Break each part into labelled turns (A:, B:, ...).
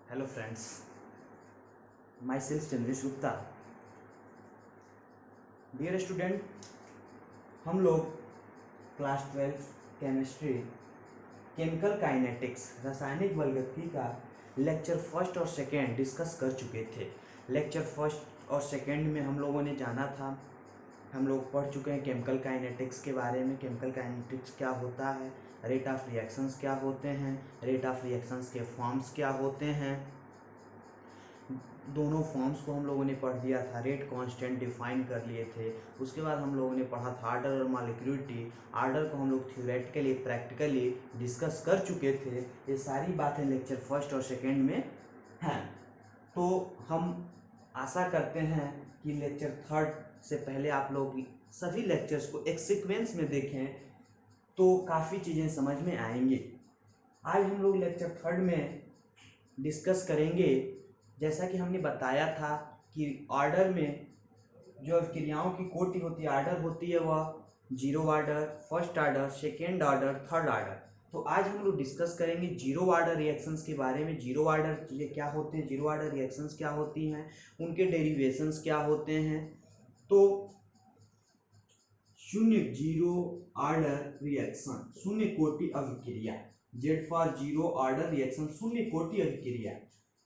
A: Hello friends, myself Chandresh Gupta. Dear student, हम लोग class 12 chemistry chemical kinetics रासायनिक बलगति का लेक्चर फर्स्ट और सेकेंड डिस्कस कर चुके थे। लेक्चर फर्स्ट और सेकेंड में हम लोगों ने जाना था, हम लोग पढ़ चुके हैं केमिकल काइनेटिक्स के बारे में। केमिकल काइनेटिक्स क्या होता है, रेट ऑफ रिएक्शंस क्या होते हैं, रेट ऑफ रिएक्शंस के फॉर्म्स क्या होते हैं, दोनों फॉर्म्स को हम लोगों ने पढ़ दिया था। रेट कांस्टेंट डिफाइन कर लिए थे। उसके बाद हम लोगों ने पढ़ा था आर्डर और मॉलिक्यूलरिटी। आर्डर को हम लोग थ्योरेटिकली प्रैक्टिकली डिस्कस कर चुके थे। ये सारी बातें लेक्चर फर्स्ट और सेकेंड में हैं। तो हम आशा करते हैं कि लेक्चर थर्ड से पहले आप लोग सभी लेक्चर्स को एक सीक्वेंस में देखें तो काफ़ी चीज़ें समझ में आएंगी। आज हम लोग लेक्चर थर्ड में डिस्कस करेंगे, जैसा कि हमने बताया था कि ऑर्डर में जो क्रियाओं की कोटि होती है, आर्डर होती है, वह zero order, first order, second order, third order. तो आज हम लोग डिस्कस करेंगे जीरो ऑर्डर रिएक्शंस के बारे में। जीरो ऑर्डर ये क्या होते हैं, जीरो ऑर्डर रिएक्शंस क्या होती हैं, उनके डेरिवेशंस क्या होते हैं। तो शून्य जीरो ऑर्डर रिएक्शन, शून्य कोटि अभिक्रिया, Z for zero order reaction, शून्य कोटि अभिक्रिया।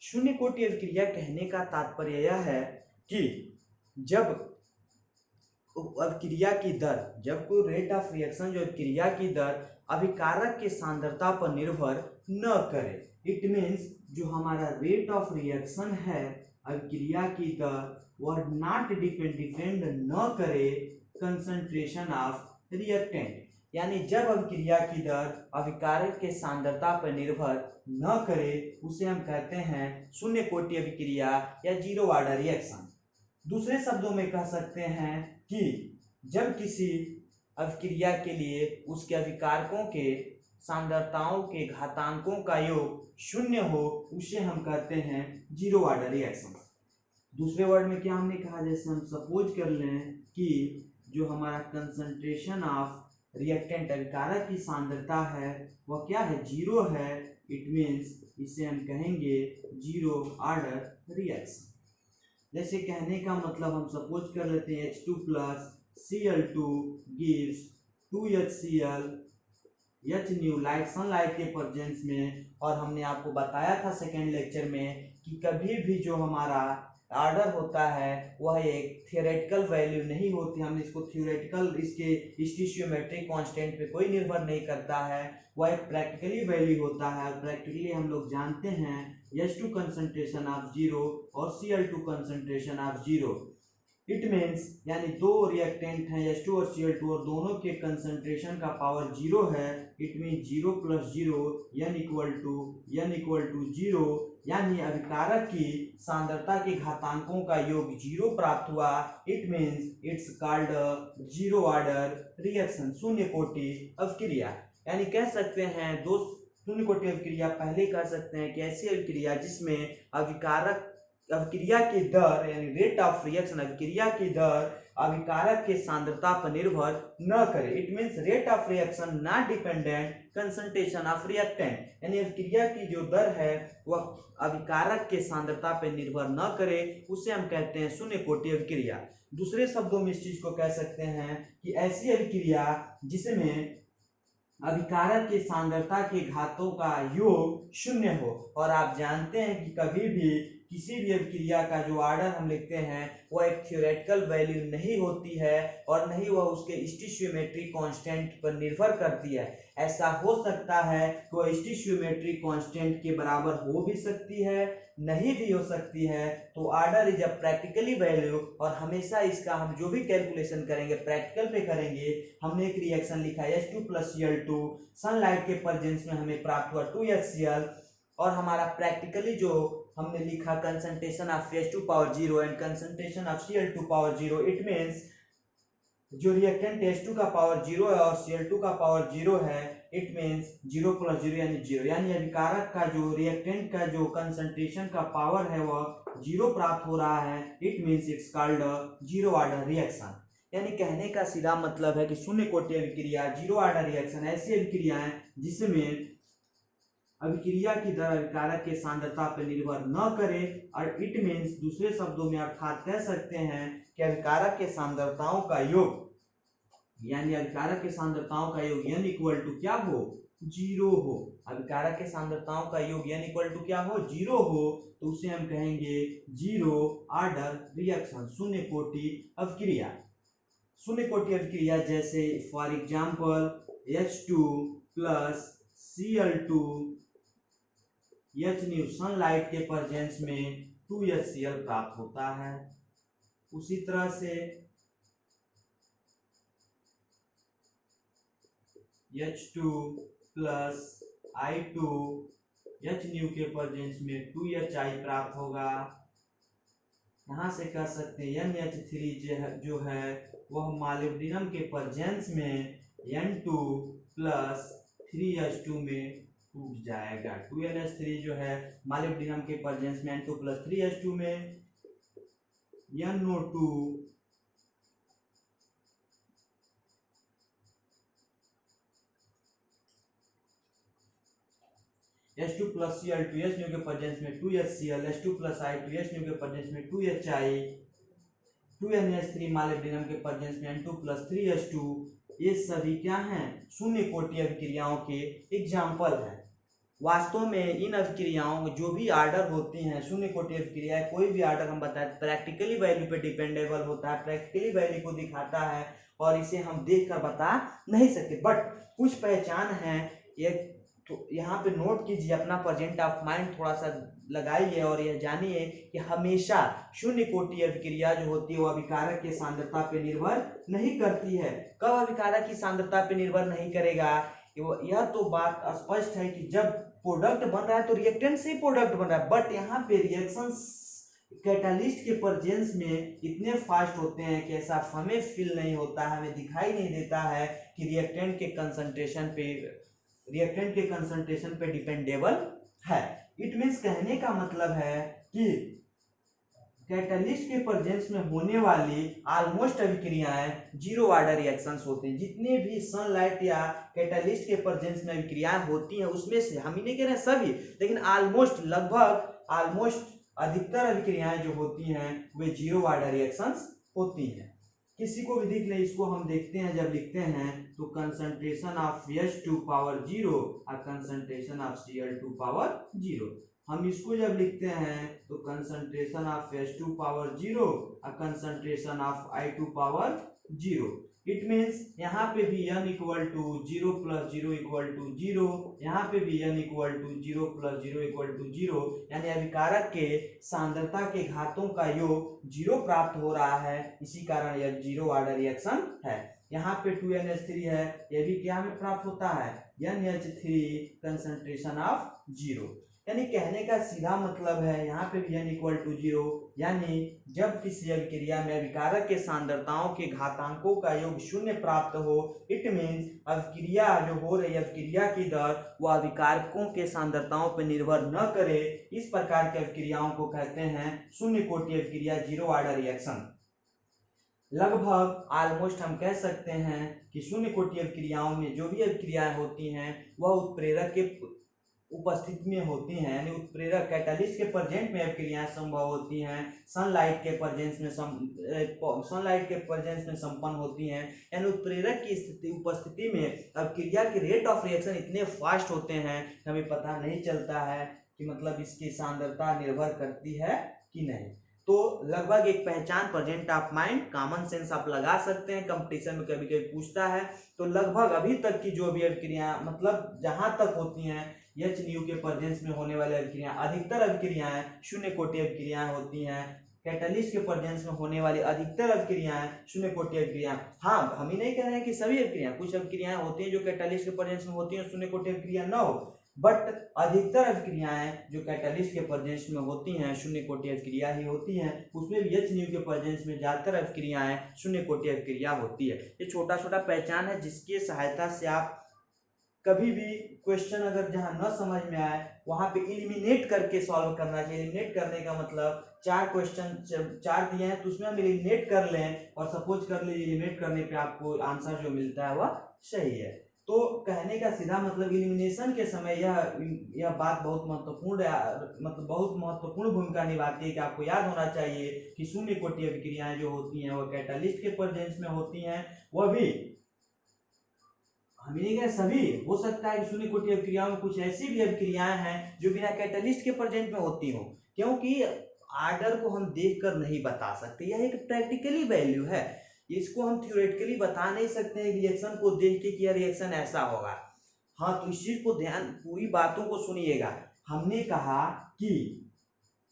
A: शून्य कोटि अभिक्रिया कहने का तात्पर्य यह है कि जब अभिक्रिया की दर, जब कोई रेट ऑफ रिएक्शन जो अभिक्रिया की दर अभिकारक के सांद्रता पर निर्भर न करे। इट मीन्स जो हमारा रेट ऑफ रिएक्शन है, अभिक्रिया की दर, वह नॉट डिपेंड न करे कंसंट्रेशन ऑफ रिएक्टेंट। यानी जब अभिक्रिया की दर अभिकारक के सांद्रता पर निर्भर न करे, उसे हम कहते हैं शून्य कोटि अभिक्रिया या जीरो ऑर्डर रिएक्शन। दूसरे शब्दों में कह सकते हैं कि जब किसी अभिक्रिया के लिए उसके अभिकारकों के सांद्रताओं के घातांकों का योग शून्य हो, उसे हम कहते हैं जीरो ऑर्डर रिएक्शन। दूसरे वर्ड में क्या हमने कहा, जैसे हम सपोज कर लें कि जो हमारा कंसंट्रेशन ऑफ रिएक्टेंट अभिकारक की सांद्रता है वह क्या है, जीरो है। इट मीन्स इसे हम कहेंगे जीरो ऑर्डर रिएक्शन। जैसे कहने का मतलब हम सपोज कर लेते हैं H2 plus Cl2 gives 2HCl H new light sunlight के प्रेजेंस में। और हमने आपको बताया था सेकेंड लेक्चर में कि कभी भी जो हमारा ऑर्डर होता है वह एक थियोरेटिकल वैल्यू नहीं होती। हमने इसको थियोरेटिकल, इसके स्टिशियोमेट्रिक कांस्टेंट पे कोई निर्भर नहीं करता है, वह एक प्रैक्टिकली वैल्यू होता है। प्रैक्टिकली हम लोग जानते हैं H2 कंसंट्रेशन ऑफ जीरो और Cl2 concentration of zero. It means यानी दो रिएक्टेंट हैं H2 और Cl2 और दोनों के कंसंट्रेशन का पावर जीरो है। It means zero plus zero n equal to zero, यानी अभिकारक की सांद्रता के घातांकों का योग जीरो प्राप्त हुआ। It means it's called zero order reaction, शून्य कोटि अभिक्रिया। यानी कह सकते हैं दो शून्य कोटि अभिक्रिया पहले कह सकते हैं कि ऐसी अभिक्रिया जिसमें अभिक्रिया की दर यानी रेट ऑफ रिएक्शन, अभिक्रिया की दर अभिकारक के सांद्रता पर निर्भर न करे। It means rate of reaction not dependent concentration of reactant, यानी अभिक्रिया की जो दर है वह अभिकारक के सांद्रता पर निर्भर न करे, उसे हम कहते हैं शून्य कोटि अभिक्रिया। दूसरे शब्दों में इस चीज को कह सकते हैं कि ऐसी अभिक्रिया जिसमें अभिकारक की सांद्रता के घातों का योग शून्य हो। और आप जानते हैं कि कभी भी किसी भी अभिक्रिया का जो ऑर्डर हम लिखते हैं वह एक थ्योरेटिकल वैल्यू नहीं होती है और नहीं वह उसके स्टिशियोमेट्रिक कांस्टेंट पर निर्भर करती है। ऐसा हो सकता है कि वह स्टिशियोमेट्रिक कांस्टेंट के बराबर हो भी सकती है, नहीं भी हो सकती है। तो order is a practically value और हमेशा इसका हम जो भी कैलकुलेशन करेंगे प्रैक्टिकल पे करेंगे। हमने एक रिएक्शन लिखा H2 प्लस Cl2, सनलाइट के प्रेजेंस में हमें प्राप्त हुआ 2HCl, और हमारा प्रैक्टिकली जो हमने लिखा concentration of H2 power zero and concentration of Cl2 power zero. It means जो रिएक्टेंट H2 का पावर जीरो है और Cl2 का पावर जीरो है, it means zero plus zero यानी जीरो, यानी अभिकारक का जो रिएक्टेंट का जो कंसंट्रेशन का पावर है वह जीरो प्राप्त हो रहा है। It means it's called zero order reaction. यानी कहने का सीधा मतलब है कि शून्य कोटि अभिक्रिया, जीरो ऑर्डर रिएक्शन ऐसी अभिक्रियाएं जिसमें अभिक्रिया की दर अभिकारक के सांद्रता पर निर्भर न करे, और इट मीन्स दूसरे शब्दों में अर्थात कह सकते हैं कि अभिकारक के सांद्रताओं का योग यानी अभिकारक के सांद्रताओं का योग n इक्वल टू क्या हो, 0 हो। अभिकारक के सांद्रताओं का योग n इक्वल टू क्या हो, 0 हो, तो उसे हम कहेंगे जीरो ऑर्डर रिएक्शन, शून्य कोटि अभिक्रिया। शून्य कोटि अभिक्रिया जैसे for example H2 plus Cl2 H sunlight के प्रेजेंस में 2HCl प्राप्त होता है। उसी तरह से H2 प्लस I2 H के प्रेजेंस में 2HI प्राप्त होगा। यहाँ से कह सकते हैं NH3 जो है वह मॉलिब्डेनम के प्रेजेंस में N2 प्लस 3H2 में टूट जाएगा। 2NH3 जो है मॉलिब्डेनम के प्रेजेंस में N2 प्लस 3H2 में NO2 H2 plus Cl2 H के प्रेजेंस में 2HCl H2 plus I2 H के प्रेजेंस में 2HI 2NH3 मॉलिब्डेनम के प्रेजेंस में N2 प्लस 3H2, ये सभी क्या हैं, शून्य कोटि अभिक्रियाओं के एग्जाम्पल हैं। वास्तव में इन अभिक्रियाओं जो भी आर्डर होती हैं शून्य कोटि अभिक्रिया, कोई भी आर्डर हम बताएं प्रैक्टिकली वैल्यू पे डिपेंडेबल होता है, प्रैक्टिकली वैल्यू को दिखाता है और इसे हम देख कर बता नहीं सकते, बट कुछ पहचान है। एक तो यहाँ पे नोट कीजिए, अपना प्रेजेंट ऑफ माइंड थोड़ा सा लगाइए और यह जानिए कि हमेशा शून्य कोटि अभिक्रिया जो होती है वो अभिकारक के सांद्रता पे निर्भर नहीं करती है। कब अभिकारक की सांद्रता पे निर्भर नहीं करेगा, यह तो बात स्पष्ट है कि जब प्रोडक्ट बन रहा है तो रिएक्टेंट से प्रोडक्ट बन रहा है, बट यहाँ पे रिएक्शंस कैटालिस्ट के प्रेजेंस में इतने फास्ट होते हैं कि ऐसा हमें फील नहीं होता है, हमें दिखाई नहीं देता है कि रिएक्टेंट के कंसंट्रेशन पे डिपेंडेबल है। इट मीन्स कहने का मतलब है कि कैटालिस्ट के प्रेजेंस में होने वाली ऑलमोस्ट अभिक्रियाएं जीरो ऑर्डर रिएक्शंस होते हैं। जितने भी सनलाइट या कैटालिस्ट के प्रेजेंस में अभिक्रियाएं होती हैं उसमें से, हम ही नहीं कह रहे हैं सभी, लेकिन ऑलमोस्ट अधिकतर अभिक्रियाएं जो होती हैं वे जीरो ऑर्डर रिएक्शंस होती हैं। किसी को भी दिख ले, इसको हम देखते हैं जब लिखते हैं तो कंसंट्रेशन ऑफ H2 पावर 0 और कंसंट्रेशन ऑफ Cl2 पावर 0। हम इसको जब लिखते हैं तो कंसंट्रेशन ऑफ H2 पावर 0 और concentration of I2 power 0। It means यहाँ पे भी n equal to 0 plus 0 equal to 0, यहाँ पे भी n equal to 0 plus 0 equal to 0, यानी अभिकारक के सांद्रता के घातों का योग 0 प्राप्त हो रहा है, इसी कारण यह जीरो ऑर्डर रिएक्शन है। यहाँ पे 2NH3 है, यह भी क्या में प्राप्त होता है, NH3 कंसंट्रेशन ऑफ 0। यानी कहने का सीधा मतलब है यहाँ पे भी n इक्वल टू 0, यानी जब किसी अभिक्रिया में अभिकारक के सांद्रताओं के घातांकों का योग 0 प्राप्त हो, इट मीन्स अभिक्रिया जो हो रही अभिक्रिया की दर वह अभिकारकों के सांद्रताओं पर निर्भर न करे। इस प्रकार के अभिक्रियाओं को कहते हैं शून्य कोटि अभिक्रिया, जीरो ऑर्डर रिएक्शन। लगभग ऑलमोस्ट हम कह सकते हैं कि शून्य कोटि अभिक्रियाओं में जो भी अभिक्रियाएं होती हैं वह उत्प्रेरक के उपस्थिति में होती हैं, यानी उत्प्रेरक कैटालिस्ट के प्रेजेंट में अभिक्रियाएं संभव होती हैं, सनलाइट के प्रेजेंस में संपन्न होती हैं। यानी उत्प्रेरक की उपस्थिति में अभिक्रिया के रेट ऑफ रिएक्शन इतने फास्ट होते हैं हमें पता नहीं चलता है कि मतलब इसकी सांद्रता निर्भर करती है कि नहीं। तो लगभग एक पहचान present of mind, common sense आप लगा सकते हैं, कंपटीशन में कभी कभी पूछता है। तो लगभग अभी तक की जो भी अभिक्रियाएं मतलब जहां तक होती हैं H के प्रेजेंस में होने वाली अभिक्रियाएं, अधिकतर अभिक्रियाएं शून्य कोटि अभिक्रियाएं होती हैं। कैटालिस्ट के प्रेजेंस में होने वाली अधिकतर अभिक्रियाएं शून्य कोटि अभिक्रियाएं। हाँ, हम ही नहीं कह रहे हैं कि सभी अभिक्रियाएं, कुछ अभिक्रियाएं होती हैं जो कैटालिस्ट के प्रेजेंस में होती हैं शून्य कोटि अभिक्रिया न हो, बट अधिकतर अभिक्रियाएं जो कैटालिस्ट के प्रेजेंस में होती हैं शून्य कोटि अभिक्रिया ही होती हैं। उसमें भी H के प्रेजेंस में ज्यादातर अभिक्रियाएं शून्य कोटि अभिक्रिया होती है। ये छोटा छोटा पहचान है जिसकी सहायता से आप कभी भी क्वेश्चन अगर जहां न समझ में आए वहां पे एलिमिनेट करके सॉल्व करना चाहिए। एलिमिनेट करने का मतलब 4 क्वेश्चन 4 दिए हैं तो उसमें हम एलिमिनेट कर लें और सपोज कर लीजिए एलिमिनेट करने पे आपको आंसर जो मिलता है वह सही है। तो कहने का सीधा मतलब इलिमिनेशन के समय यह बात बहुत महत्वपूर्ण मतलब बहुत महत्वपूर्ण भूमिका निभाती है कि आपको याद होना चाहिए कि शून्य कोटि अभिक्रियाएं जो होती हैं वह कैटालिस्ट के प्रेजेंस में होती हैं। वह भी हम नहीं कह सभी, हो सकता है कि शून्य कोटि अभिक्रियाओं में कुछ ऐसी भी अभिक्रियाएं हैं जो बिना कैटालिस्ट के प्रेजेंट में होती हो, क्योंकि आर्डर को हम देखकर नहीं बता सकते, यह एक प्रैक्टिकली वैल्यू है, इसको हम थ्योरेटिकली बता नहीं सकते हैं रिएक्शन को देख के कि यह रिएक्शन ऐसा होगा। हाँ, तो इस चीज को ध्यान, पूरी बातों को सुनिएगा। हमने कहा कि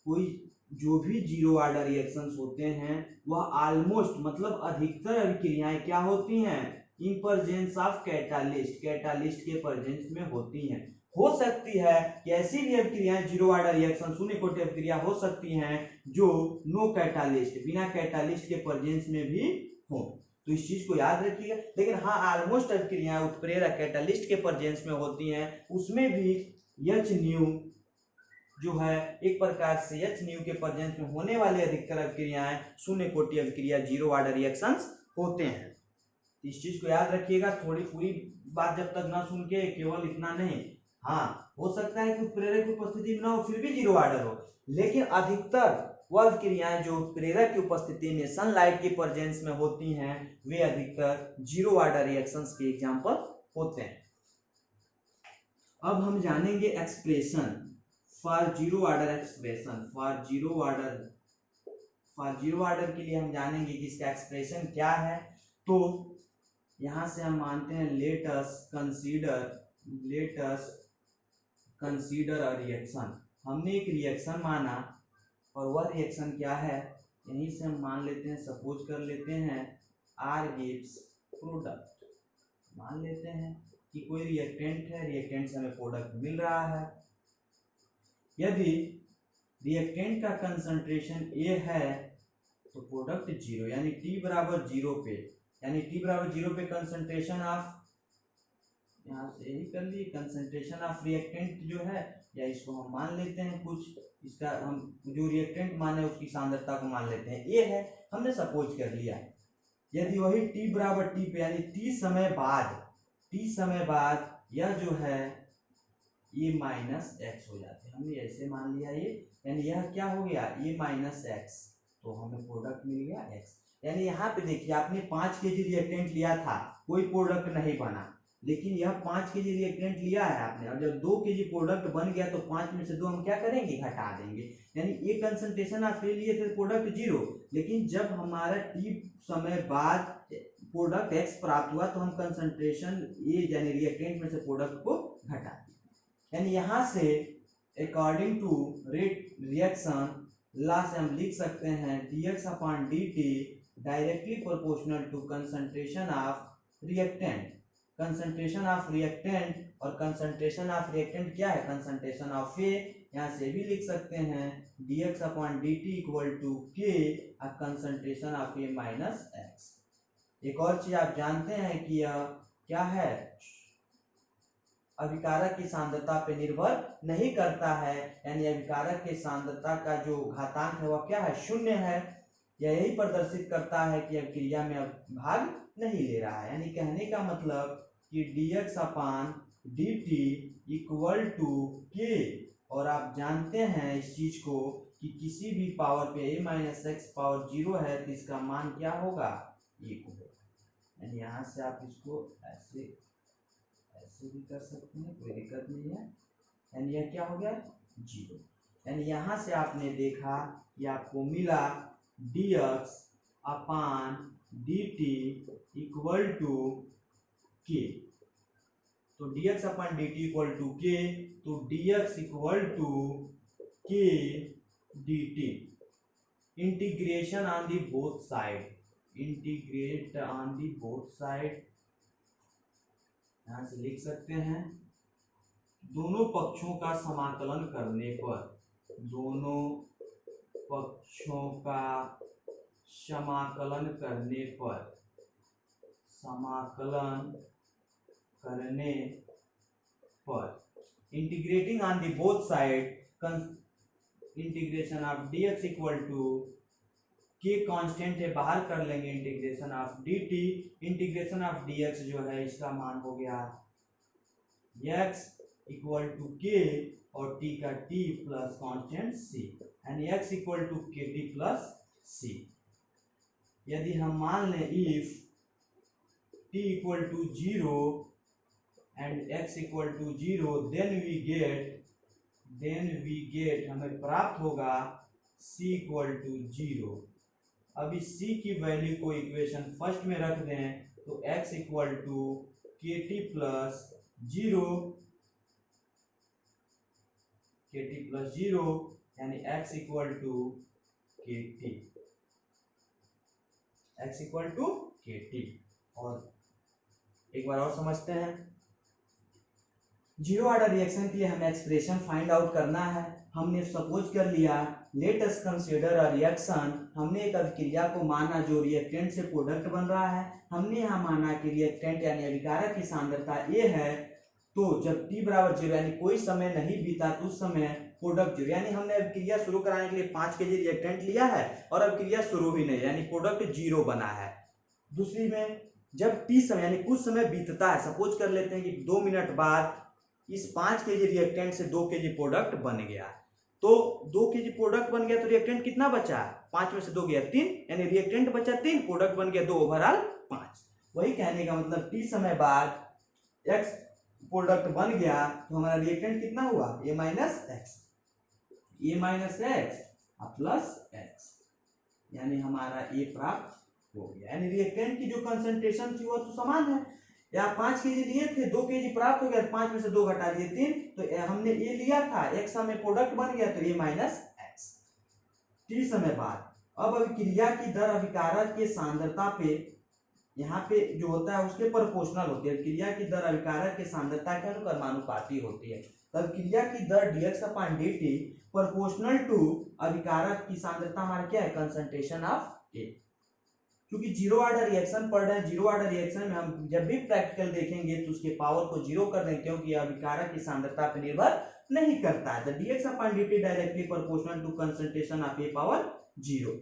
A: कोई जो भी जीरो ऑर्डर रिएक्शंस होते हैं वह ऑलमोस्ट मतलब अधिकतर अभिक्रियाएं क्या होती हैं, in presence of catalyst, catalyst के प्रेजेंस में होती हैं। हो सकती है कि ऐसी भी अभिक्रियाएं जीरो ऑर्डर रिएक्शन शून्य कोटि अभिक्रिया हो सकती हैं जो नो कैटालिस्ट, बिना कैटालिस्ट के प्रेजेंस में भी हो, तो इस चीज को याद रखिएगा। लेकिन हाँ, ऑलमोस्ट अभिक्रियाएं उत्प्रेरक कैटालिस्ट के प्रेजेंस में होती हैं, उसमें भी एच न्यू जो है एक प्रकार से एच न्यू के प्रेजेंस में होने वाली अधिकतर अभिक्रियाएं शून्य कोटि अभिक्रिया जीरो ऑर्डर रिएक्शंस होते हैं। इस चीज को याद रखिएगा, थोड़ी पूरी बात जब तक ना सुन के केवल इतना नहीं, हाँ हो सकता है कि प्रेरक की उपस्थिति में ना हो फिर भी जीरो ऑर्डर हो, लेकिन अधिकतर वह क्रियाएं जो प्रेरक की उपस्थिति में सनलाइट की प्रेजेंस में होती हैं वे अधिकतर जीरो ऑर्डर रिएक्शंस के एग्जांपल होते हैं। अब हम जानेंगे expression for zero order, expression for zero order के लिए हम जानेंगे कि इसका एक्सप्रेशन क्या है। तो यहां से हम मानते हैं let us consider a reaction. हमने एक रिएक्शन माना और वह रिएक्शन क्या है, यहीं से हम मान लेते हैं, सपोज कर लेते हैं आर गिव्स प्रोडक्ट, मान लेते हैं कि कोई रिएक्टेंट है, रिएक्टेंट से हमें प्रोडक्ट मिल रहा है। यदि रिएक्टेंट का कंसंट्रेशन ए है तो प्रोडक्ट जीरो, यानी टी बराबर जीरो पे, यानी टी बराबर जीरो पे कंसंट्रेशन ऑफ, यहाँ से यही कर लिए, कंसंट्रेशन ऑफ रिएक्टेंट जो है, या इसको हम मान लेते हैं कुछ, इसका हम जो रिएक्टेंट माने उसकी सांद्रता को मान लेते हैं ए है, हमने सपोज कर लिया। यदि वही टी बराबर टी पे, यानी टी समय बाद यह जो है ये माइनस एक्स हो जाते हैं, हमने ऐसे मान लिया ये, यानी यह क्या हो गया ये माइनस एक्स, तो हमें प्रोडक्ट मिल गया एक्स। यानी यहाँ पे देखिए आपने 5 kg रिएक्टेंट लिया था, कोई प्रोडक्ट नहीं बना, लेकिन यह 5 kg रिएक्टेंट लिया है आपने, और जब 2 kg प्रोडक्ट बन गया तो 5 में से 2 हम क्या करेंगे, घटा देंगे। यानी ये कंसंट्रेशन आप ले लिए थे प्रोडक्ट जीरो, लेकिन जब हमारा टी समय बाद प्रोडक्ट एक्स प्राप्त हुआ तो हम कंसंट्रेशन ए यानी रिएक्टेंट में से प्रोडक्ट को घटा दिए। यानी यहाँ से according to rate reaction law से हम लिख सकते हैं dx upon dt directly proportional to concentration of reactant. Concentration of reactant, और कंसंट्रेशन ऑफ रिएक्टेंट क्या है, कंसंट्रेशन ऑफ ए, यहाँ से भी लिख सकते हैं dx upon dt equal to k concentration of A minus X. एक और चीज आप जानते हैं कि यह क्या है, अभिकारक की सांद्रता पे निर्भर नहीं करता है, यानी अभिकारक के सांद्रता का जो घातांक है वह क्या है, शून्य है। यही प्रदर्शित करता है कि अभिक्रिया में भाग नहीं ले रहा है। यानी कहने का मतलब कि dx upon dt equal to k, और आप जानते हैं इस चीज को कि किसी भी पावर पे a minus x power zero है तो इसका मान क्या होगा, एक होगा। यानी यहाँ से आप इसको ऐसे भी कर सकते हैं, कोई दिक्कत नहीं है। यानी यह क्या हो गया, जीरो। यानी यहाँ से आपने देखा कि आपको मिला dx upon dt equal to k, तो dx upon dt equal to k, तो dx equal to k dt, integration on the both side, integrate on the both side, यहाँ से लिख सकते हैं दोनों पक्षों का समाकलन करने पर, दोनों पक्षों का समाकलन करने पर, integrating on the both side, integration of dx equal to K constant है, बाहर कर लेंगे integration of dt, integration of dx जो है इसका मान हो गया x इक्वल टू के और t का t प्लस कांस्टेंट c, यानी x इक्वल टू के टी प्लस c। यदि हम मान लें if t equal to 0 and x equal to 0, then we get हमें प्राप्त होगा c इक्वल टू 0। अब इस c की वैल्यू को इक्वेशन फर्स्ट में रख दें तो x इक्वल टू के टी प्लस 0, यानी x इक्वल टू के टी। और एक बार और समझते हैं, जीरो ऑर्डर रिएक्शन के लिए हमें एक्सप्रेशन फाइंड आउट करना है। हमने सपोज कर लिया, let us consider a reaction, हमने एक अभिक्रिया को माना जो रिएक्टेंट से प्रोडक्ट बन रहा है। हमने यहाँ माना कि रिएक्टेंट यानी अभिकारक की सांद्रता A है, तो जब t बराबर 0 यानी कोई समय नहीं बीता तो उस समय प्रोडक्ट 0, यानी हमने अभिक्रिया शुरू कराने के लिए 5 kg रिएक्टेंट लिया है और अभिक्रिया शुरू ही नहीं, यानी प्रोडक्ट 0 बना है। दूसरी में जब t समय यानी कुछ समय बीतता है, सपोज कर लेते हैं कि 2 मिनट बाद इस 5 kg रिएक्टेंट से 2 kg प्रोडक्ट बन गया, तो 2 kg प्रोडक्ट बन गया तो रिएक्टेंट कितना बचा? 5 में से 2 गया 3, यानी रिएक्टेंट बचा 3, प्रोडक्ट बन गया 2, ओवरऑल 5। वही कहने का मतलब t समय बाद x प्रोडक्ट बन गया तो हमारा रिएक्टेंट कितना हुआ? a minus x plus x, यानी हमारा a प्राप्त हो गया। यानी रिएक्टेंट की जो कंसंट्रेशन थी वो तो समान है, या 5 kg लिए थे, 2 kg प्राप्त हो गया, 5 में से 2 घटा दिए 3, तो हमने a लिया था, x समय प्रोडक्ट बन गया तो a माइनस एक्स। t समय बाद अब अभिक्रिया की दर अभिकारक के सांद्रता पे, यहाँ पे जो होता है उसके प्रोपोर्शनल होती है। अभिक्रिया की दर अभिकारक के सांद्रता के अनुक्रमानुपाती होती है। तो अभिक्रिया की दर dx/dt प्रोपोर्शनल टू अभिकारक की सांद्रता हमारा क्या है? Concentration of A। क्योंकि जीरो ऑर्डर रिएक्शन पढ़ रहे हैं, जीरो ऑर्डर रिएक्शन में हम जब भी प्रैक्टिकल देखेंगे तो उसके पावर को 0 कर दें, क्योंकि अभिकारक की सांद्रता पर निर्भर नहीं करता है। dx/dt directly proportional to concentration of A power 0।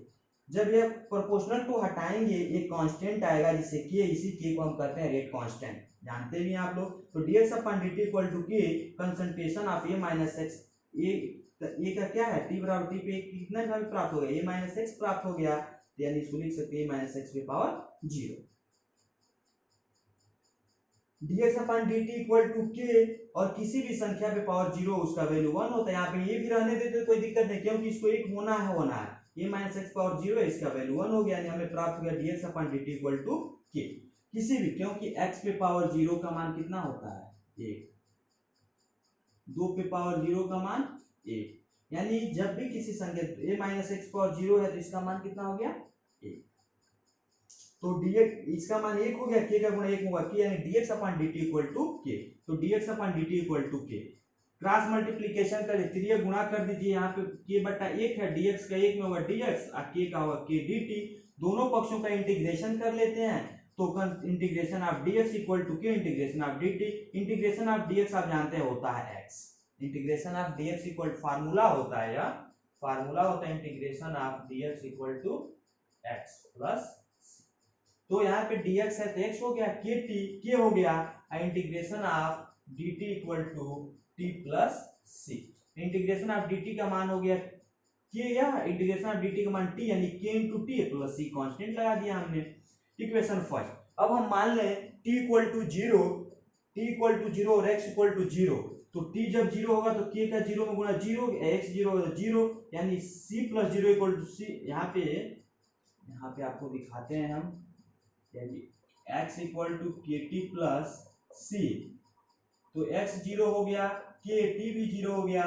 A: जब ये प्रोपोर्शनल टू हटाएंगे एक कांस्टेंट आएगा जिसे k, इसी k को हम कहते हैं रेट कांस्टेंट, जानते भी हैं आप लोग। तो dx/dt equal to k concentration of A minus X, ये का क्या है? t बराबर t पे कितना वैल्यू प्राप्त हो गया? A माइनस एक्स प्राप्त हो गया, यानी इसको लिख सकते हैं a माइनस एक्स पे power 0। dx/dt equal to k, और किसी भी संख्या पे पावर 0 उसका वैल्यू 1 होता है। यहाँ पे ये भी रहने देते तो कोई दिक्कत नहीं, क्योंकि इसको एक होना है, a माइनस एक्स पावर 0 है, इसका वैल्यू 1 हो गया, यानी हमें प्राप्त हो गया dx/dt इक्वल टू k। किसी भी, क्योंकि x पे पावर 0 का मान कितना होता है? 1, 2 पे पावर 0 का मान 1, यानी जब भी किसी संख्या a माइनस एक्स पावर 0 है तो इसका मान कितना हो गया? 1। तो dx इसका मान 1 हो गया, k का गुणा 1 होगा k, यानी dx/dt इक्वल टू k। तो dx/dt equal to k, cross multiplication कर लीजिए, गुणा कर दीजिए, यहाँ पे k/1 है, dx का 1 में होगा dx और k का होगा k dt। दोनों पक्षों का इंटीग्रेशन कर लेते हैं, तो integration of dx equal to k integration of dt। Integration of dx आप जानते हैं होता है x, integration of dx equal formula होता है, या फार्मूला होता है integration of dx equal to x plus. तो यहाँ पे dx है तो x हो गया, k हो गया, integration of dt equal to t plus c। Integration of dt का मान हो गया k, या इंटीग्रेशन ऑफ dt का मान t, यानी k into T plus c, constant लगा दिया हमने इक्वेशन फर्स्ट। अब हम मान लें t इक्वल टू 0 और x इक्वल टू 0, तो t जब 0 होगा तो k का 0 में गुणा 0, x 0 होगा 0, यानी c plus 0 equal to c। यहाँ पे आपको दिखाते हैं हम, यानी x इक्वल टू के टी प्लस c, तो x 0 हो गया, k t भी 0 हो गया,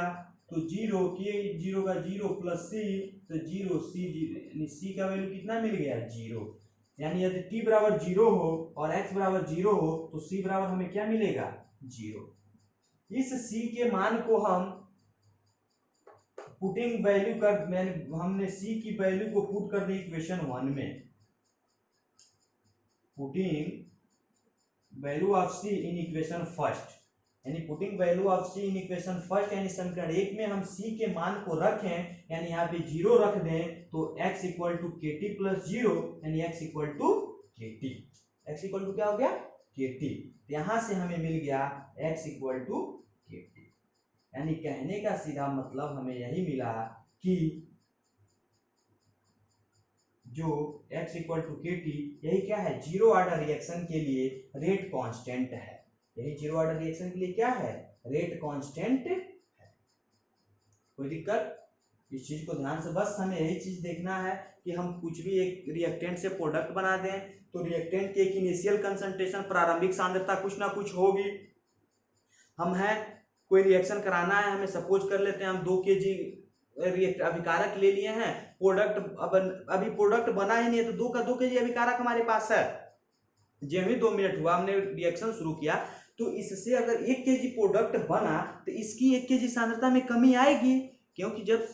A: तो 0 k 0 का 0 प्लस c, तो 0 c 0, यानी c का वैल्यू कितना मिल गया? 0। यानी यदि t बराबर 0 हो और x बराबर 0 हो तो c बराबर हमें क्या मिलेगा? 0। इस c के मान को हम पुटिंग वैल्यू कर, हमने c की वैल्यू को पुट कर दी इक्वेशन 1 में, putting value of c in equation first, यानी putting value of C in equation first, यानी समीकरण 1 में हम सी के मान को रखें, यानी यहाँ पे 0 रख दें तो x इक्वल टू के टी प्लस 0, यानी x इक्वल टू के टी, x इक्वल टू क्या हो गया के टी। तो यहाँ से हमें मिल गया x इक्वल टू के टी, यानी कहने का सीधा मतलब हमें यही मिला कि जो x इक्वल टू के टी, यही क्या है, जीरो ऑर्डर रिएक्शन के लिए रेट कांस्टेंट है। यही जीरो ऑर्डर रिएक्शन के लिए क्या है, रेट कांस्टेंट है। कोई दिक्कत, इस चीज को ध्यान से, बस हमें यही चीज देखना है कि हम कुछ भी एक रिएक्टेंट से प्रोडक्ट बना दें तो रिएक्टेंट की एक इनिशियल कंसंट्रेशन, प्रारंभिक सांद्रता कुछ ना कुछ होगी। हम है कोई रिएक्शन कराना है, हमें सपोज कर लेते हैं हम 2 kg अभिकारक ले लिए हैं, प्रोडक्ट अभी प्रोडक्ट बना ही नहीं है, तो 2 kg अभिकारक हमारे पास है। जब भी 2 मिनट हुआ हमने रिएक्शन शुरू किया, तो इससे अगर 1 kg प्रोडक्ट बना तो इसकी 1 kg सांद्रता में कमी आएगी, क्योंकि जब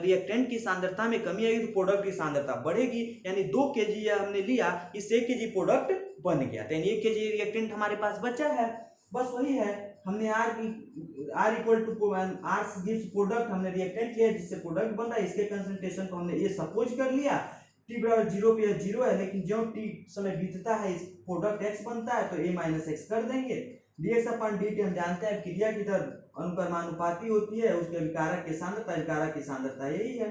A: रिएक्टेंट की सांद्रता में कमी आएगी तो प्रोडक्ट की सांद्रता बढ़ेगी, यानी 2 kg हमने लिया, इससे 1 kg प्रोडक्ट बन गया, यानी 1 kg रिएक्टेंट हमारे पास बचा है। बस वही है, हमने R equal to R gives product, हमने रिएक्टेंट लिया जिससे प्रोडक्ट बन रहा है, इसके कंसंट्रेशन को हमने ये सपोज कर लिया t बराबर 0 पे 0 है, लेकिन जो t समय बीतता है इस प्रोडक्ट x बनता है तो a माइनस एक्स कर देंगे। dx अपन dt हम जानते हैं क्रिया की दर अनुपाती होती है उसके विकारक की सांद्रता, विकारक की सांद्रता यही है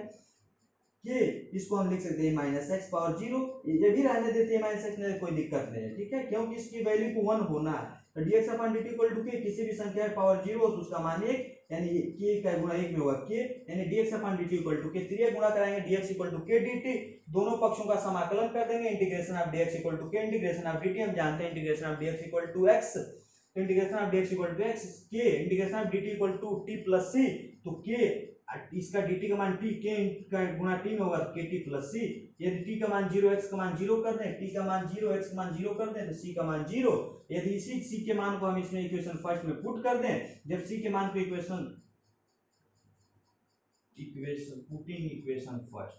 A: कि इसको हम लिख सकते हैं माइनस एक्स पावर 0, ये भी रहने देते हैं माइनस एक्स में, कोई दिक्कत नहीं है, ठीक है, क्योंकि इसकी वैल्यू को 1 होना है। तो dx upon dt equal to K, किसी भी संख्या पावर 0 हो तो उसका मान 1, यानी k का गुणा 1 में होगा k, यानी dx upon dt equal to K, 3 गुणा कराएंगे dx इक्वल टू के dt, दोनों पक्षों का समाकलन कर देंगे, integration of dx equal to के, इंटीग्रेशन ऑफ dt हम जानते हैं integration of dx equal to x, integration of dx equal to x, k integration of dt equal to t plus c, तो k इसका dt का मान t, k का गुणा t में होगा kt प्लस c, यदि t का मान 0 x का मान 0 कर दें, t का मान 0 x का मान 0 कर दें तो c का मान 0, यदि इसी c के मान को हम इसमें इक्वेशन फर्स्ट में पुट कर दें, जब c के मान को putting equation first,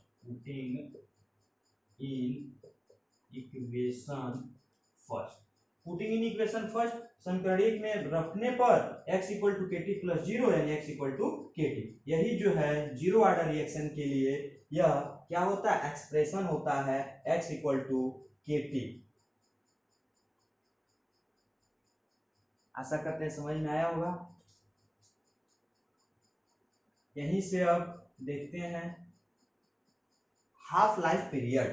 A: putting in equation first समीकरण 1 में रखने पर x इक्वल टू के टी प्लस 0, यानी x इक्वल टू के टी, यही जो है जीरो ऑर्डर रिएक्शन के लिए यह क्या होता है, एक्सप्रेशन होता है x इक्वल टू के टी। आशा करते हैं समझ में आया होगा। यहीं से अब देखते हैं हाफ लाइफ पीरियड,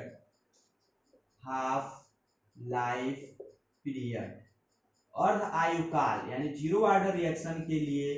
A: अर्ध आयुकाल, यानी जीरो ऑर्डर रिएक्शन के लिए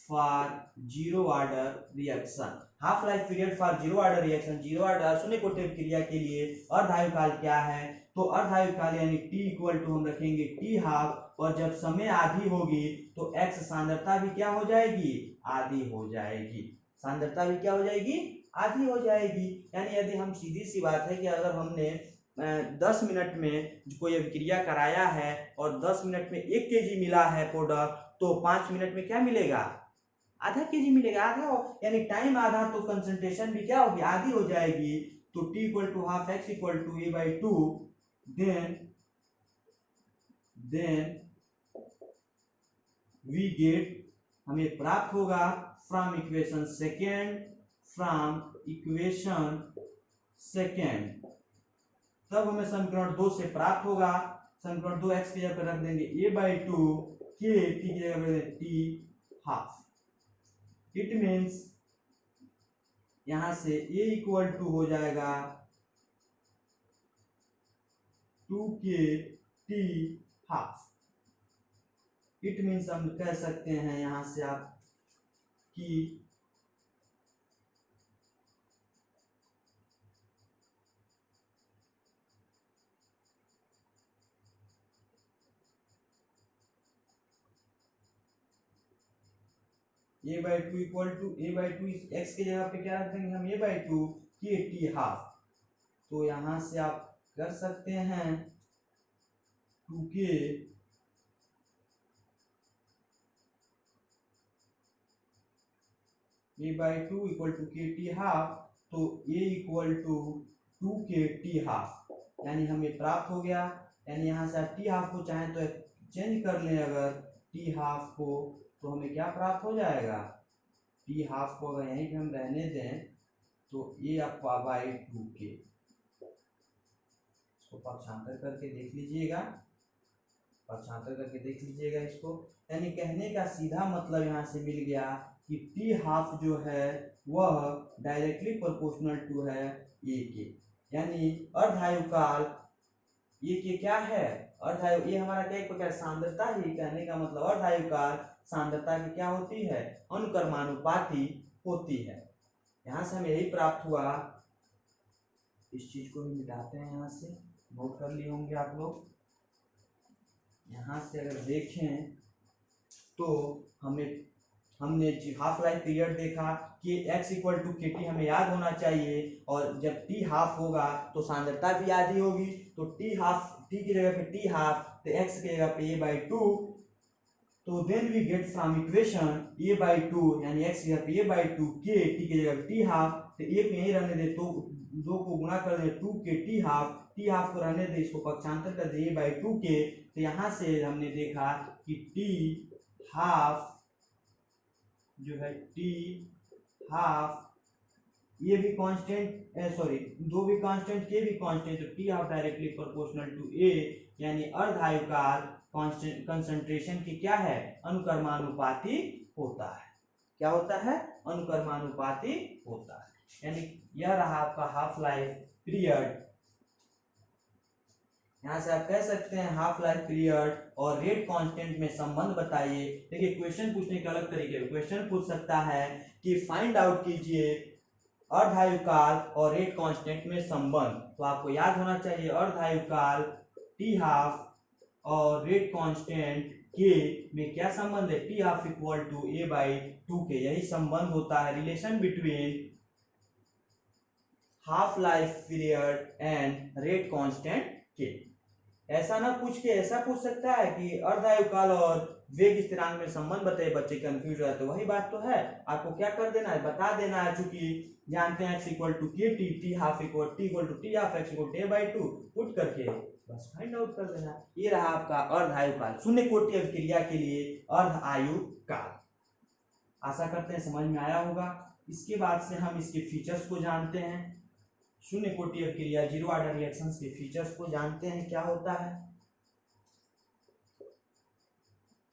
A: for zero order reaction, half life period for zero order reaction, zero order शून्य कोटि क्रिया के लिए अर्ध आयुकाल क्या है, तो अर्ध आयुकाल यानी t इक्वल टू हम रखेंगे t हाफ, और जब समय आधी होगी तो x सांद्रता भी क्या हो जाएगी, आधी हो जाएगी, सांद्रता भी क्या हो जाएगी, आधी हो जाएगी। यानी यदि हम सीधी सी बात है कि अगर हमने 10 मिनट में कोई अभिक्रिया कराया है और 10 मिनट में 1 kg मिला है प्रोडक्ट, तो 5 मिनट में क्या मिलेगा, आधा kg मिलेगा, आधा, यानी टाइम आधा, तो कंसंट्रेशन भी क्या होगी, आधी हो जाएगी। तो t equal to half x equal to a by 2, then we get, हमें प्राप्त होगा फ्रॉम इक्वेशन सेकेंड, तब हमें समीकरण 2 से प्राप्त होगा, समीकरण 2 x की जगह पर रख देंगे a बाई 2, k t की जगह पर t हाफ, इट मीन्स यहां से a इक्वल टू हो जाएगा 2k t half, it means हम कह सकते हैं यहां से आप कि a by 2 equal to x की जगह पे क्या रख देंगे हम, a बाई 2 के टी हाफ, तो यहां से आप कर सकते हैं 2k a by 2 equal to के टी हाफ, तो a equal to 2k T half, यानी हमें प्राप्त हो गया। यानी यहाँ से आप टी हाफ को चाहें तो चेंज कर लें, अगर टी हाफ को, तो हमें क्या प्राप्त हो जाएगा, टी हाफ को अगर यहीं पे हम रहने दें तो ए अपा बाई 2k, इसको पक्षांतर करके देख लीजिएगा, पक्षांतर करके देख लीजिएगा इसको। यानी कहने का सीधा मतलब यहाँ से मिल गया कि टी हाफ जो है वह डायरेक्टली प्रोपोर्शनल टू है ए के, यानी अर्धायुकाल ये के क्या है, अर्धायु ये हमारा क्या एक प्रकार सांद्रता ही, कहने का मतलब अर्धायुकाल सांद्रता की क्या होती है, अनुक्रमानुपाती होती है। यहाँ से हमें यही प्राप्त हुआ। इस चीज को भी मिटाते हैं, यहाँ से नोट कर लिए होंगे आप लोग। यहाँ से अगर देखें तो हमने हाफ लाइफ पीरियड देखा कि x इक्वल टू के टी हमें याद होना चाहिए, और जब टी हाफ होगा तो सांद्रता भी याद ही होगी, तो टी हाफ, टी की जगह पे टी हाफ, तो x की जगह पे a बाई 2, तो then we get from equation a by 2, यानी x की जगह पे a बाई 2 k, टी की जगह पे टी हाफ, तो एक में यही रहने दे, तो दो को गुणा कर दे 2 के टी हाफ को रहने दे, इसको पक्षांतर कर दे a बाई 2 के, तो यहाँ से हमने देखा कि टी हाफ जो है, टी हाफ ये भी कांस्टेंट, सॉरी दो भी कांस्टेंट, के भी कांस्टेंट, तो T half directly proportional to A, यानी अर्धायुकाल कांस्टेंट कंसंट्रेशन की क्या है, अनुक्रमानुपाती होता है। क्या होता है, अनुक्रमानुपाती होता है। यानी यह रहा आपका हाफ लाइफ पीरियड। यहाँ से आप कह सकते हैं हाफ लाइफ पीरियड और रेट कांस्टेंट में संबंध बताइए। देखिए क्वेश्चन पूछने के अलग तरीके, क्वेश्चन पूछ सकता है कि फाइंड आउट कीजिए अर्धायुकाल और रेट कांस्टेंट में संबंध, तो आपको याद होना चाहिए अर्धायुकाल टी हाफ और रेट कांस्टेंट के में क्या संबंध है, t half equal to A by 2k, यही संबंध होता है, relation between half life period and rate constant के। ऐसा ना पूछ के ऐसा पूछ सकता है कि अर्धायुकाल और वेग स्थिरांक में संबंध बताइए, बच्चे कंफ्यूज हो जाते, वही बात तो है, आपको क्या कर देना है, बता देना है, चूंकि जानते हैं x इक्वल टू के t, t half equal to t half, x equal to a by 2, put करके बस फाइंड आउट कर देना। ये रहा आपका अर्धायुकाल, शून्य कोटि अभिक्रिया के लिए अर्धायुकाल। आशा करते हैं समझ में आया होगा। इसके बाद से हम इसके फीचर्स को जानते हैं, शून्य कोटि अभिक्रिया जीरो ऑर्डर रिएक्शंस के फीचर्स को जानते हैं, क्या होता है।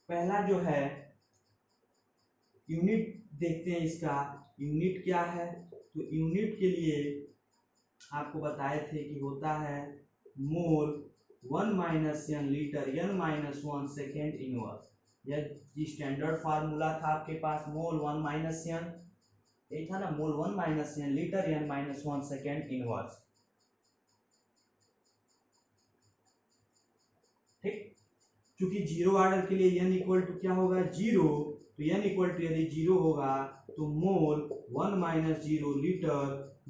A: पहला जो है यूनिट देखते हैं, इसका यूनिट क्या है, तो यूनिट के लिए आपको बताए थे कि होता है मोल 1 minus n litre n minus 1 second inverse. यह स्टैंडर्ड फार्मूला था आपके पास, मोल 1 माइनस n, यही था ना, मोल 1 minus n litre n minus 1 second inverse. ठीक, क्योंकि जीरो ऑर्डर के लिए n इक्वल टू क्या होगा, जीरो, तो n इक्वल टू यदि जीरो होगा तो मोल 1 minus 0 litre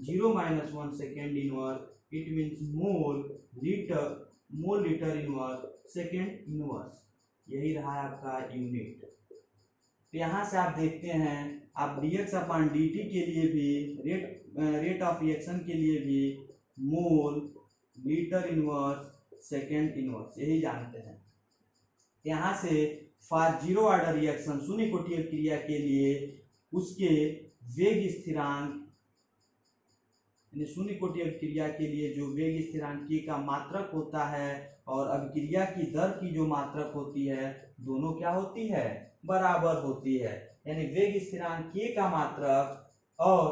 A: 0 minus 1 second inverse, it means mole litre inverse second inverse, यही रहा आपका यूनिट। तो यहाँ से आप देखते हैं, आप dx अपॉन dt के लिए भी, रेट ऑफ रिएक्शन के लिए भी mole litre inverse second inverse यही जानते हैं। यहाँ से फॉर जीरो ऑर्डर रिएक्शन, शून्य कोटि अभिक्रिया के लिए उसके वेग स्थिरांक, शून्य कोटि अभिक्रिया के लिए जो वेग स्थिरांक k का मात्रक होता है और अभिक्रिया की दर की जो मात्रक होती है, दोनों क्या होती है, बराबर होती है। यानी वेग स्थिरांक k का मात्रक और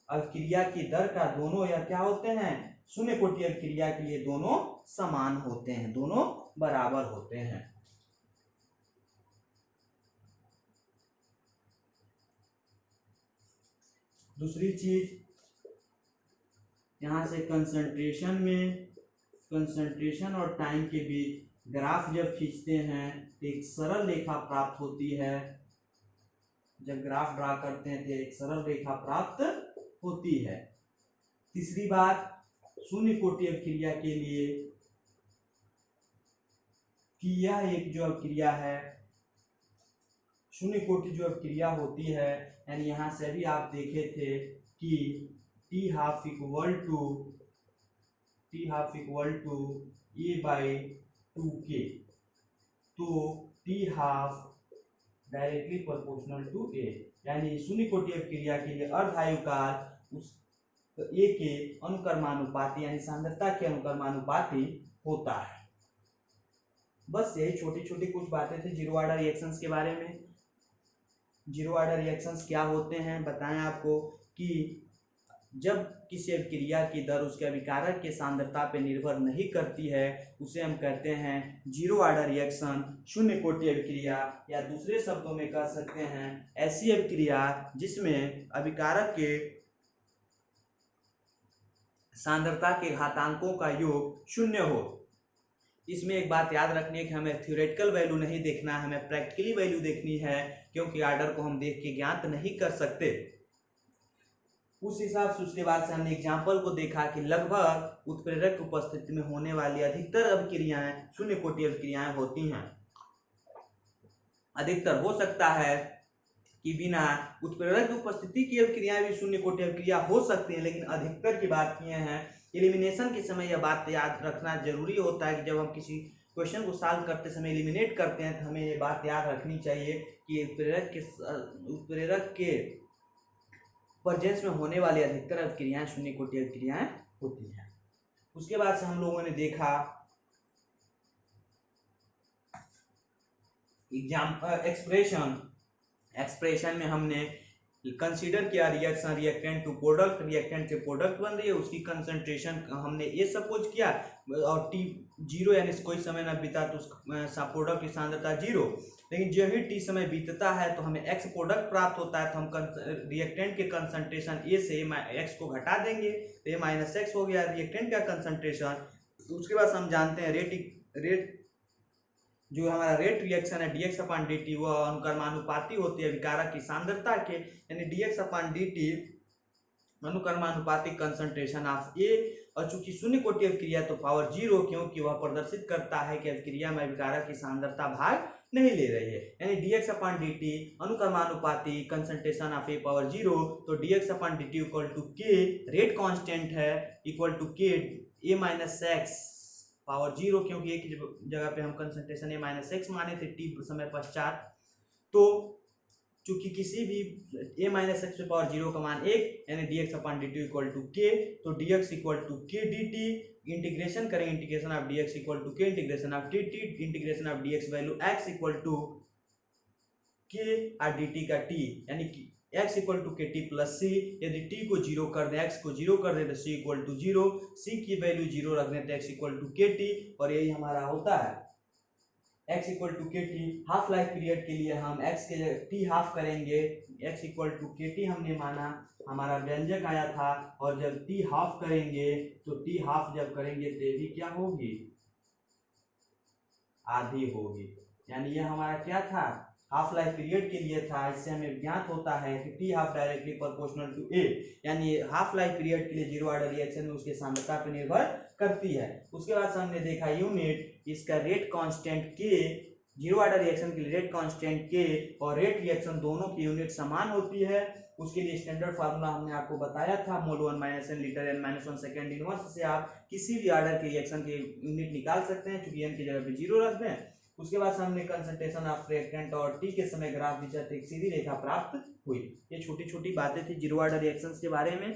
A: अभिक्रिया की दर का दोनों यह क्या होते हैं, शून्य कोटि अभिक्रिया के लिए दोनों समान होते हैं, दोनों बराबर होते हैं। दूसरी चीज, यहाँ से कंसंट्रेशन में, कंसंट्रेशन और टाइम के बीच ग्राफ जब खींचते हैं तो एक सरल रेखा प्राप्त होती है, जब ग्राफ ड्रा करते हैं तो एक सरल रेखा प्राप्त होती है। तीसरी बात, शून्य कोटि अभिक्रिया के लिए कि यह एक जो अभिक्रिया है, शून्य कोटि जो अभिक्रिया होती है, यानी यहाँ से भी आप देखे थे कि T half equal to A by 2k, तो T half directly proportional to A, यानी शून्य कोटि अभिक्रिया के लिए अर्ध आयुकाल उस ए के अनुक्रमानुपाती यानी सांद्रता के अनुक्रमानुपाती होता है। बस यही छोटी छोटी कुछ बातें थी जीरो ऑर्डर रिएक्शंस के बारे में। जीरो ऑर्डर रिएक्शंस क्या होते हैं बताएं आपको कि जब किसी अभिक्रिया की दर उसके अभिकारक के सांद्रता पर निर्भर नहीं करती है उसे हम कहते हैं जीरो ऑर्डर रिएक्शन, शून्य कोटि अभिक्रिया, या दूसरे शब्दों में कह सकते हैं ऐसी अभिक्रिया जिसमें अभिकारक के सांद्रता के घातांकों का योग शून्य हो। इसमें एक बात याद रखनी है कि हमें थ्योरेटिकल वैल्यू नहीं देखना है, हमें प्रैक्टिकली वैल्यू देखनी है, क्योंकि ऑर्डर को हम देख के ज्ञात नहीं कर सकते। उस हिसाब से उसके बाद से हमने एग्जाम्पल को देखा कि लगभग उत्प्रेरक की उपस्थिति में होने वाली अधिकतर अभिक्रियाएं शून्य कोटि अभिक्रियाएं होती हैं। अधिकतर हो सकता है कि बिना उत्प्रेरक की उपस्थिति की अभिक्रियाएं भी शून्य कोटि अभिक्रिया हो सकती हैं, लेकिन अधिकतर की बात किए हैं। एलिमिनेशन के समय यह बात याद रखना जरूरी होता है कि जब हम किसी क्वेश्चन को सॉल्व करते समय एलिमिनेट करते हैं तो हमें ये बात याद रखनी चाहिए कि उत्प्रेरक के प्रेजेंस में होने वाली अधिकतर अभिक्रियाएं शून्य कोटि अभिक्रियाएं होती हैं। उसके बाद से हम लोगों ने देखा एक्सप्रेशन में हमने कंसीडर किया reaction reactant to product, reactant से प्रोडक्ट बन रही है, उसकी कंसंट्रेशन हमने ये सपोज किया और टी जीरो यानी कोई समय न बीता तो उस प्रोडक्ट की सांद्रता जीरो, लेकिन जो ही टी समय बीतता है तो हमें एक्स प्रोडक्ट प्राप्त होता है, तो हम रिएक्टेंट के कंसंट्रेशन ए से एक्स को घटा देंगे तो ए माइनस एक्स हो गया रिएक्टेंट का कंसंट्रेशन। उसके बाद हम जानते हैं रेट जो हमारा रेट रिएक्शन है dx अपॉन dt वह अनुक्रमानुपाती होती है अभिकारक की सांद्रता के, यानी dx अपॉन dt अनुक्रमानुपाती कंसंट्रेशन ऑफ ए। और चूंकि शून्य कोटि अभिक्रिया तो पावर जीरो, क्योंकि वह प्रदर्शित करता है कि अभिक्रिया में अभिकारक की सांद्रता भाग नहीं ले रही है, यानी dx अपॉन dt अनुक्रमानुपाती concentration of A power zero. तो dx upon dt equal to k, rate constant है, equal to k A minus x power zero, क्योंकि एक जगह पे हम कंसंट्रेशन ए माइनस एक्स माने थे टी समय पश्चात। तो चूंकि किसी भी ए माइनस एक्स पे पावर जीरो का मान एक, यानी dx upon dt equal to k, तो dx इक्वल टू के dt, इंटीग्रेशन करेंगे integration of dx equal to के integration of dt, integration of dx value x equal to k और dt का t, यानी कि x इक्वल टू के T plus c. यदि t को जीरो कर दें, x को जीरो कर दें तो c equal to zero, c की वैल्यू जीरो रख दें तो x इक्वल टू के टी, और यही हमारा होता है x इक्वल टू के टी। हाफ लाइफ पीरियड के लिए हम x के t हाफ करेंगे, x इक्वल टू के टी हमने माना, हमारा व्यंजक आया था, और जब t हाफ करेंगे तो t हाफ जब करेंगे तो ये भी क्या होगी, आधी होगी, यानी यह हमारा क्या था, हाफ लाइफ पीरियड के लिए था। इससे हमें ज्ञात होता है कि T half directly proportional to A, यानी हाफ लाइफ पीरियड के लिए जीरो ऑर्डर रिएक्शन में उसके सांद्रता पर निर्भर करती है। उसके बाद हमने देखा यूनिट, इसका रेट कांस्टेंट के, जीरो ऑर्डर रिएक्शन के लिए रेट कांस्टेंट के और रेट रिएक्शन दोनों की यूनिट समान होती है। उसके लिए स्टैंडर्ड फार्मूला हमने आपको बताया था, mole 1 minus n litre n minus 1 second inverse से आप किसी भी ऑर्डर के रिएक्शन के यूनिट निकाल सकते हैं, चूंकि n की जगह पे जीरो रख दें। उसके बाद हमने कंसंट्रेशन ऑफ रिएक्टेंट और टी के समय ग्राफ खींचा तो एक सीधी रेखा प्राप्त हुई। ये छोटी छोटी बातें थी जीरो ऑर्डर रिएक्शंस के बारे में।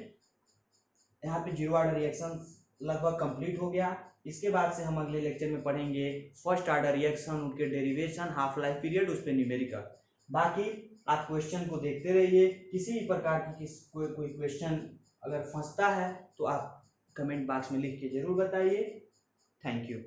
A: यहाँ पे जीरो ऑर्डर रिएक्शंस लगभग कंप्लीट हो गया। इसके बाद से हम अगले लेक्चर में पढ़ेंगे फर्स्ट ऑर्डर रिएक्शन, उनके डेरिवेशन, हाफ लाइफ पीरियड, उस पर न्यूमेरिकल। बाकी आप क्वेश्चन को देखते रहिए, किसी भी प्रकार की कोई क्वेश्चन अगर फंसता है तो आप कमेंट बॉक्स में लिख के जरूर बताइए। Thank you.